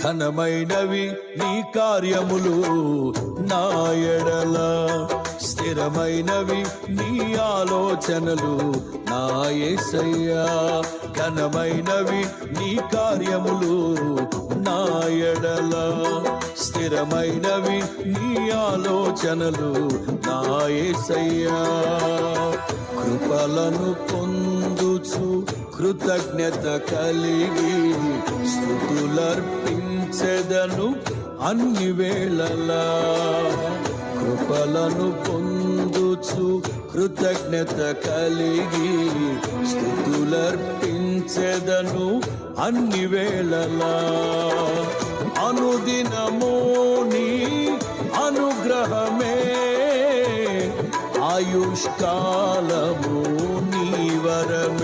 ఘనమైనవి నీ కార్యములు నా ఎడల, స్థిరమైనవి నీ ఆలోచనలు నా యేసయ్యా. ఘనమైనవి నీ కార్యములు నా ఎడల, స్థిరమైనవి నీ ఆలోచనలు నా యేసయ్యా. కృపలను పొందుచు కృతజ్ఞత కలిగి స్తుతులర్పించెదను అన్ని వేళలా. కృపలను పొందుచు కృతజ్ఞత కలిగి స్తుతులర్పించెదను అన్ని వేళలా. అనుదినము నీ అనుగ్రహమే, ఆయుష్కాలము నీ వరమే.